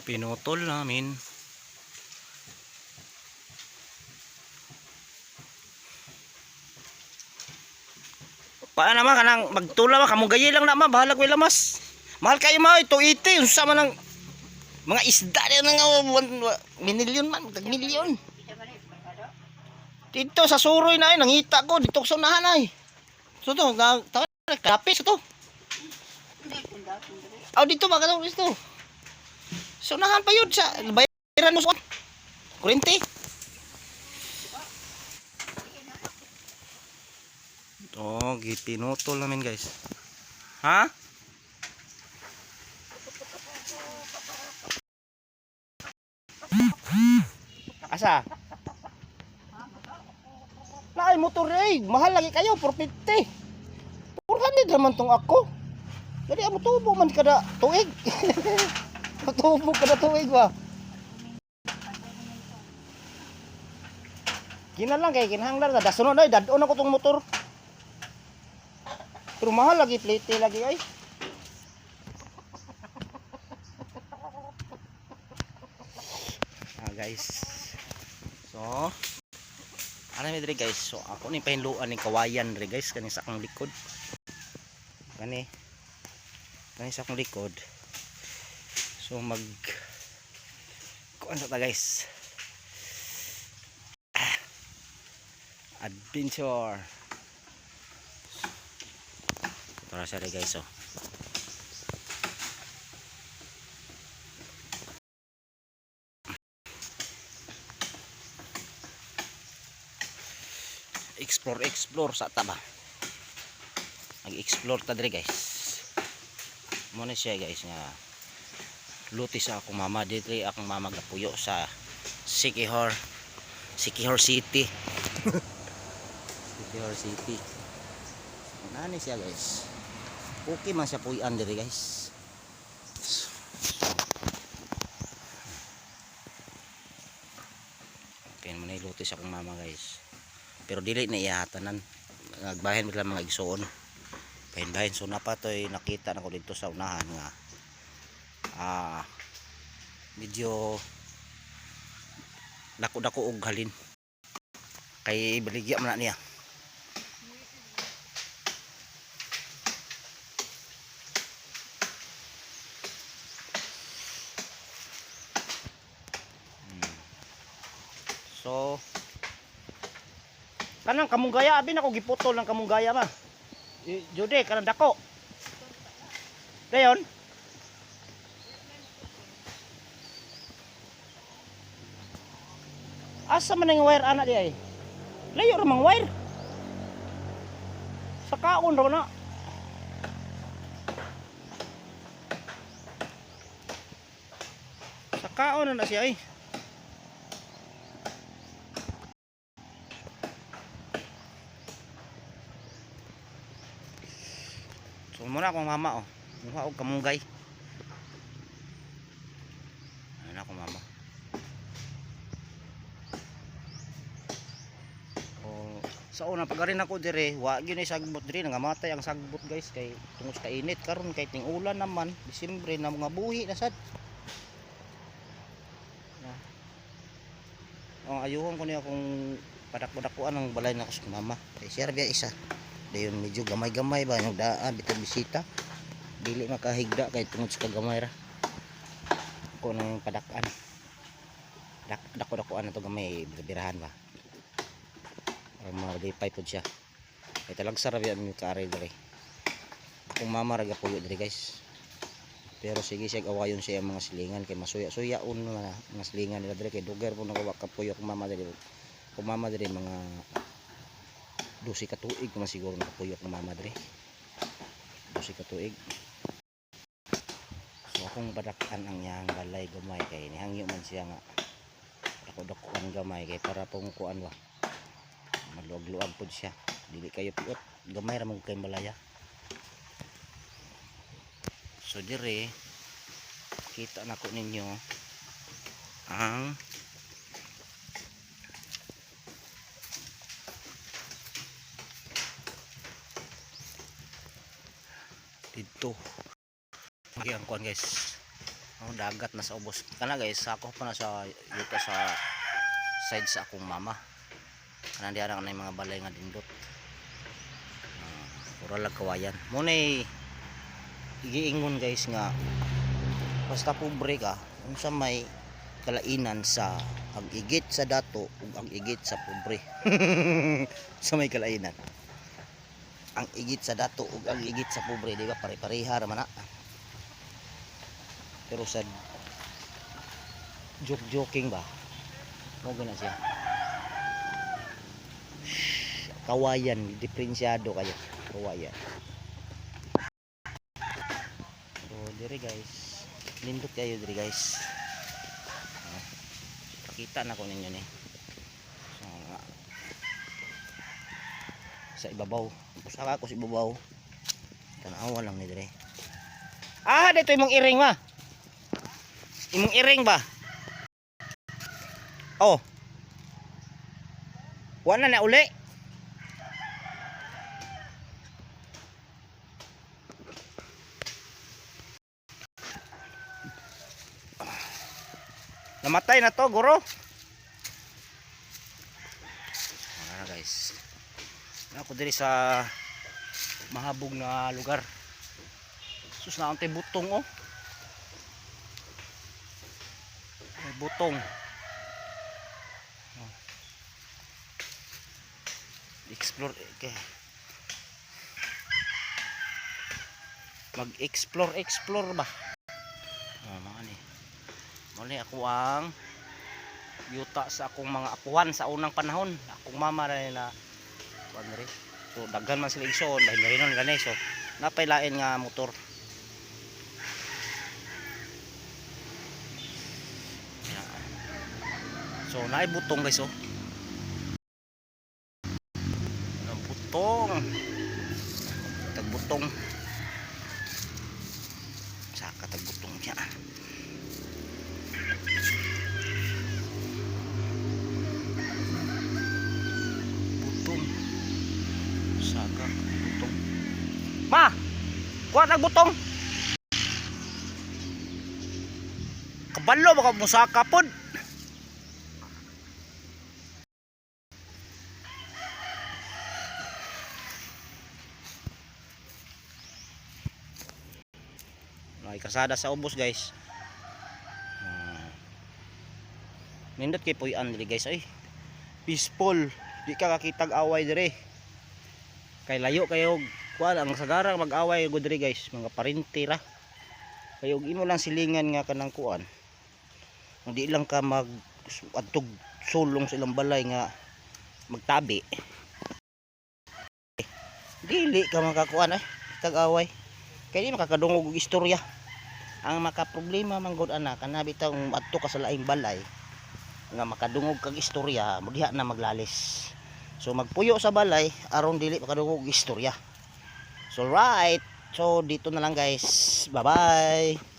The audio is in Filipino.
Pinutol namin. Paano naman kanang magtula ba kamong gayi lang na ma bahala ko lamas. Mahal kayo ma 280 unsa man ang mga isda na nga milyon man milyon. Dito sa suroy na ay nangita ko dito sa unahan ay. So to kapis to. Aw dito ba kadto dito. So unahan pa yun sa bayaran mo sa kurente. Oh, gipinutol namin guys. Ha? Asa? Naay motor eh. Mahal lagi kayo, 450. 400 naman tong ako. Jadi amo tubo man kada tuig. Tubo kada tuig ba? Kinalang kay kinahanglan da sunod ay dadon ako tong motor. Pero mahal lagi plate lagi ay. Guys. So, ano mi diri guys? So ako ni pahinluan ni kawayan diri guys kani sa akong likod. Kani sa akong likod. So kuan sa ta guys. Adventure. Para sa rin guys, oh. Explore sa taba. Nag-explore ta diri guys. Mo na siya guys nga luti sa akong mama diri akong mama gapuyo sa Siquijor City. Siquijor City. Nani siya guys. Okay man siya puyan diri guys. Okay man iluto sa akong mama guys. Pero dili na ihatanan. Nagbahin bigla mga igsoon. Bahin so na pa toy nakita nako dito sa unahan nga medyo dako og halin. Kay baligya man na niya. So kanang kamunggaya abi nako giputol ng kamunggaya ba. Jode kanang dako. Dayon. Asa man ang wire ana di ay? Layo ra mang wire. Sa kaon ra na. Sa kaon na siya ay. So muna akong mama oh. Mukha og kamunggay. Ano akong mama. Oh, sa una pagarin ako dire, wa gyud ay sagbot dire nangamatay ang sagbot guys kay tungod sa init karon kay ting ulan naman, Disyembre na mga buhi na sad. Oh, ayuhon ko niya kung padak-padakuan ang balay na ko sa mama. Kay siya biya isa. Dayon medyo gamay-gamay ba yung daan bitaw bisita. Dili makahigda kay tungod sa kagamay ra. Ko nang padakan. Dako-dakuan na to gamay birahan ba. Ay malipay pud siya. Kay talagsar biya mi kaari dire. Akong mama ra gapuyo dire guys. Pero sige siya awayon siya mga silingan kay masuya-suyaon na mga silingan nila dire kay dugar po nagawa kapuyo akong mama dire. Akong mama dire mga 12 ka tuig ko siguro nakapuyo akong mama dire. 12 ka tuig. So akong padakan ang yang balay gamay kay nihangyo man siya nga dako-dakuan gamay kay para pong kuan ba. Maluag-luag pud siya. Dili kayo piot. Gamay ra man kay balaya. So dire kita nako ninyo ang dito. Lagi ang kuan guys. Oh, dagat na sa ubos kana guys, ako pa na sa yuta sa side sa akong mama kana diara na mga balay nga dindot. Pura lang kawayan mo na giingon guys nga basta pobre ka unsa may kalainan sa ang igit sa dato ug ang igit sa pobre. Sa may kalainan ang igit sa dato ug ang igit sa pobre, di ba pare-pareha ra man na. Pero sa joking ba mo gina siya kawayan, diferensyado kayo kawayan. So dire guys, nindot kayo dire guys. Pakita na ko ninyo ni so, sa ibabaw pusaka ko sa ibabaw tanawa lang ni dire. Dito imong iring ma. Imong iring ba? Oh. Wala na uli. Namatay na to, guro. Guys. Ako diri sa mahabog na lugar. Sus na antay butong oh. Butong explore mag-explore ba mga ni muli ako ang yuta sa akong mga apuhan sa unang panahon. Akong mama rin na so daghan man sila igsoon dahil na rin ganay so napailain nga motor. So naay butong guys oh. Butong. Tagbutong. Saka tagbutong siya. Butong. Saka butong. Ma! Kuha tagbutong. Kabalo baka musaka pod. Ay kasada sa ubos guys. Nindot kay puy-an diri guys ay. Peaceful. Di ka kakitag away diri. Kay layo kayo kuan ang sagara mag-away gud diri guys, mga parinti ra. Kayo imo lang silingan nga kanang kuan. Hindi lang ka mag adtog sulong sa ilang balay nga magtabi. Dili ka makakuan ay tag-away. Kay di makakadungog og istorya. Ang makaproblema man gud ana kana bitaw adto ka sa laing balay nga makadungog kag istorya mo diha na maglalis. So magpuyo sa balay aron dili makadungog og istorya. So right. So dito na lang guys. Bye bye.